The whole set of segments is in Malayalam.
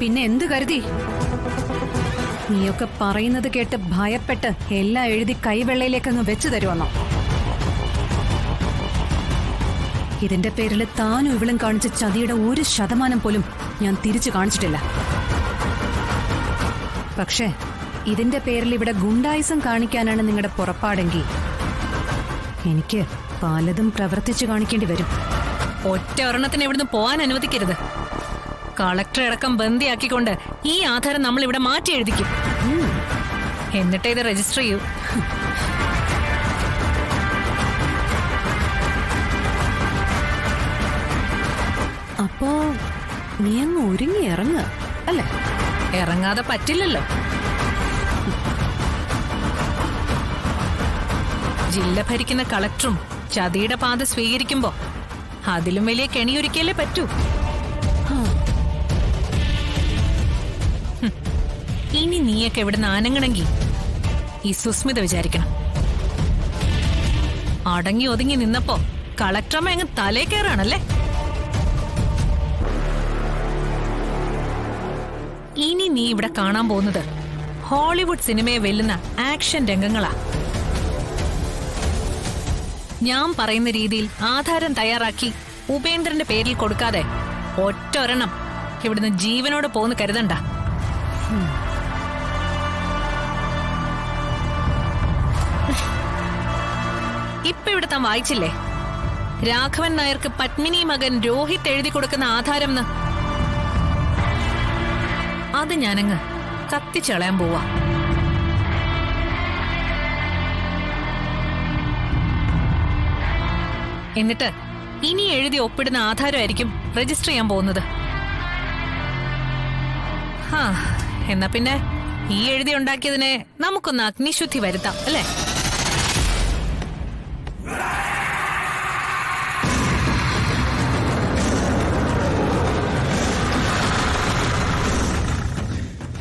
പിന്നെ എന്ത് കരുതി? നീയൊക്കെ പറയുന്നത് കേട്ട് ഭയപ്പെട്ട് എല്ലാം എഴുതി കൈവെള്ളയിലേക്കങ്ങ് വെച്ചു തരുമെന്നോ? ഇതിന്റെ പേരിൽ താനും ഇവളും കാണിച്ച ചതിയുടെ 1% പോലും ഞാൻ തിരിച്ചു കാണിച്ചിട്ടില്ല. പക്ഷേ ഇതിന്റെ പേരിൽ ഇവിടെ ഗുണ്ടായിസം കാണിക്കാനാണ് നിങ്ങളുടെ പുറപ്പാടെങ്കിൽ എനിക്ക് പലതും പ്രവർത്തിച്ചു കാണിക്കേണ്ടി വരും. ഒറ്റ ഒരെണ്ണത്തിന് ഇവിടുന്ന് പോവാൻ അനുവദിക്കരുത്. കളക്ടറെ അടക്കം ബന്ദിയാക്കിക്കൊണ്ട് ഈ ആധാരം നമ്മൾ ഇവിടെ മാറ്റി എഴുതിക്കും. എന്നിട്ട് ഇത് രജിസ്റ്റർ ചെയ്യൂ. അപ്പോ നീ അങ്ങ് ഒരുങ്ങി ഇറങ്ങ അല്ലേ? ഇറങ്ങാതെ പറ്റില്ലല്ലോ. ജില്ല ഭരിക്കുന്ന കളക്ടറും ചതിയുടെ പാത സ്വീകരിക്കുമ്പോ അതിലും വലിയ കെണിയൊരുക്കിയല്ലേ പറ്റൂ. ഇനി നീയൊക്കെ എവിടുന്ന് ആനങ്ങണമെങ്കിൽ ഈ സുസ്മിത വിചാരിക്കണം. അടങ്ങി ഒതുങ്ങി നിന്നപ്പോ കളക്ടറമ്മ അങ്ങ് തലേ കയറാണല്ലേ. ഇനി നീ ഇവിടെ കാണാൻ പോകുന്നത് ഹോളിവുഡ് സിനിമയെ വെല്ലുന്ന ആക്ഷൻ രംഗങ്ങളാ. ഞാൻ പറയുന്ന രീതിയിൽ ആധാരം തയ്യാറാക്കി ഉപേന്ദ്രന്റെ പേരിൽ കൊടുക്കാതെ ഒറ്റ ഒരെണ്ണം ഇവിടുന്ന് ജീവനോട് പോന്ന് കരുതണ്ട. ഇപ്പൊ ഇവിടെ താൻ വായിച്ചില്ലേ രാഘവൻ നായർക്ക് പത്മിനി മകൻ രോഹിത് എഴുതി കൊടുക്കുന്ന ആധാരം ന്ന്? അത് ഞാനങ്ങ് കത്തിച്ചളയാൻ പോവാ. എന്നിട്ട് ഇനി എഴുതി ഒപ്പിടുന്ന ആധാരമായിരിക്കും രജിസ്റ്റർ ചെയ്യാൻ പോകുന്നത്. എന്നാ പിന്നെ ഈ എഴുതി ഉണ്ടാക്കിയതിനെ നമുക്കൊന്ന് അഗ്നിശുദ്ധി വരുത്താം അല്ലേ?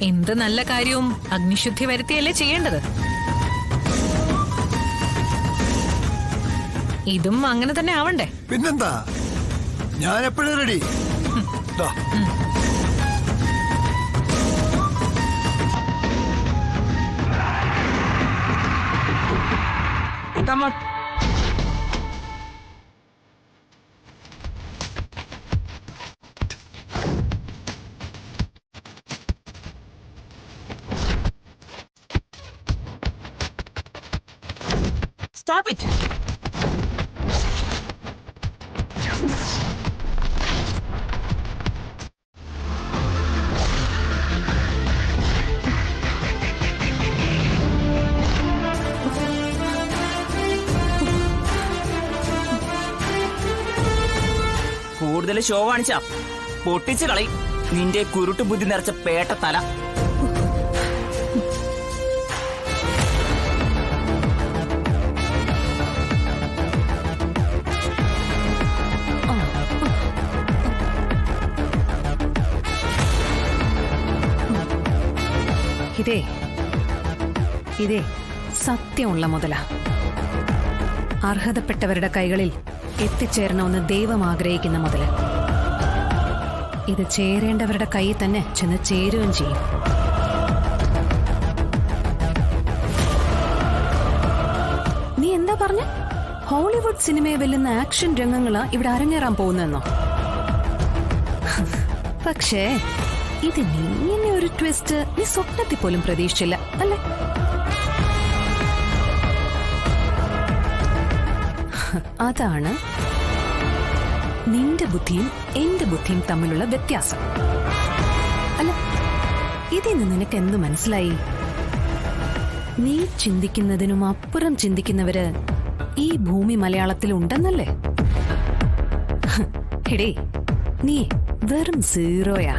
എന്ത് നല്ല കാര്യവും അഗ്നിശുദ്ധി വരുത്തിയല്ലേ ചെയ്യേണ്ടത്. ഇതും അങ്ങനെ തന്നെ ആവണ്ടേ? പിന്നെന്താ, ഞാൻ എപ്പോഴും റെഡി. Stop it! കൂടുതൽ ഷോ കാണിച്ചാ പൊട്ടിച്ചു കളി നിന്റെ കുരുട്ട് ബുദ്ധി നിറച്ച പേട്ട തല. ഇതേ സത്യമുള്ള മുതല. അർഹതപ്പെട്ടവരുടെ കൈകളിൽ എത്തിച്ചേരണമെന്ന് ദൈവം ആഗ്രഹിക്കുന്ന മുതല്. ഇത് ചേരേണ്ടവരുടെ കയ്യിൽ തന്നെ ചെന്ന് ചേരുകയും ചെയ്യും. നീ എന്താ പറഞ്ഞ? ഹോളിവുഡ് സിനിമയെ വെല്ലുന്ന ആക്ഷൻ രംഗങ്ങളാ ഇവിടെ അരങ്ങേറാൻ പോകുന്നെന്നോ? പക്ഷേ ഇത് നീ ഒരു ട്വിസ്റ്റ് നീ സ്വപ്നത്തിൽ പോലും പ്രതീക്ഷിച്ചില്ല അല്ലേ? അതാണ് നിന്റെ ബുദ്ധിയും എന്റെ ബുദ്ധിയും തമ്മിലുള്ള വ്യത്യാസം. അല്ല, ഇതിൽ നിന്ന് നിനക്ക് എന്ത് മനസ്സിലായി? നീ ചിന്തിക്കുന്നതിനും അപ്പുറം ചിന്തിക്കുന്നവര് ഈ ഭൂമി മലയാളത്തിൽ ഉണ്ടെന്നല്ലേ? എടേ, നീ വെറും സീറോയാ.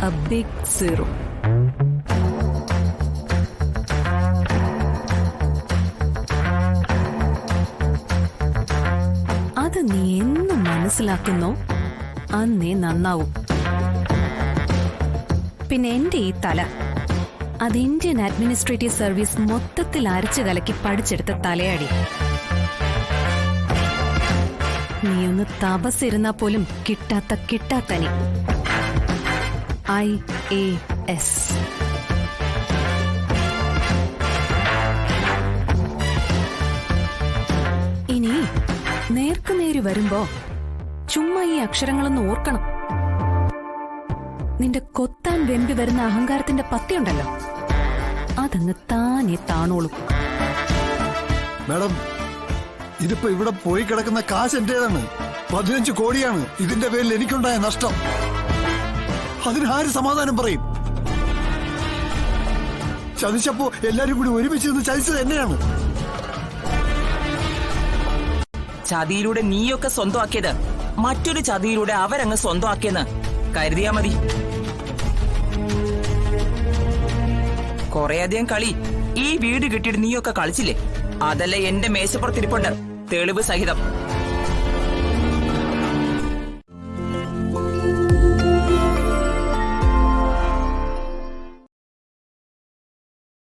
A big zero. അത് നീ എന്ന് മനസ്സിലാക്കുന്നോ അന്നേ നന്നാവും. പിന്നെ എന്റെ ഈ തല അത് ഇന്ത്യൻ അഡ്മിനിസ്ട്രേറ്റീവ് സർവീസ് മൊത്തത്തിൽ അരച്ചു കലക്കി പഠിച്ചെടുത്ത തലയാടി. നീ ഒന്ന് തപസ്സിരുന്നാ പോലും കിട്ടാത്തനി. IAS. ഇനി നേർക്കുനേര് വരുമ്പോ ചുമ്മാ ഈ അക്ഷരങ്ങളൊന്ന് ഓർക്കണം. നിന്റെ കൊത്താൻ വെമ്പി വരുന്ന അഹങ്കാരത്തിന്റെ പത്തിയുണ്ടല്ലോ, അതങ്ങ് താനേ താണോളും. മാഡം, ഇതിപ്പോ ഇവിടെ പോയി കിടക്കുന്ന കാശ് എന്റേതാണ്. 15 കോടിയാണ് ഇതിന്റെ പേരിൽ എനിക്കുണ്ടായ നഷ്ടം. അതിനാര് സമാധാനം പറയും? ചതിച്ചപ്പോ എല്ലാരും കൂടി ഒരുമിച്ച് നിന്ന് ചതിച്ചത് എന്നെയാണ്. ചതിയിലൂടെ നീയൊക്കെ സ്വന്തമാക്കിയത് മറ്റൊരു ചതിയിലൂടെ അവരങ്ങ് സ്വന്തമാക്കിയെന്ന് കരുതിയാ മതി. കുറേയധികം കളി ഈ വീട് കിട്ടിയിട്ട് നീയൊക്കെ കളിച്ചില്ലേ? അതല്ല എന്റെ മേശപ്പുറത്തിരിപ്പുണ്ട് തെളിവ് സഹിതം.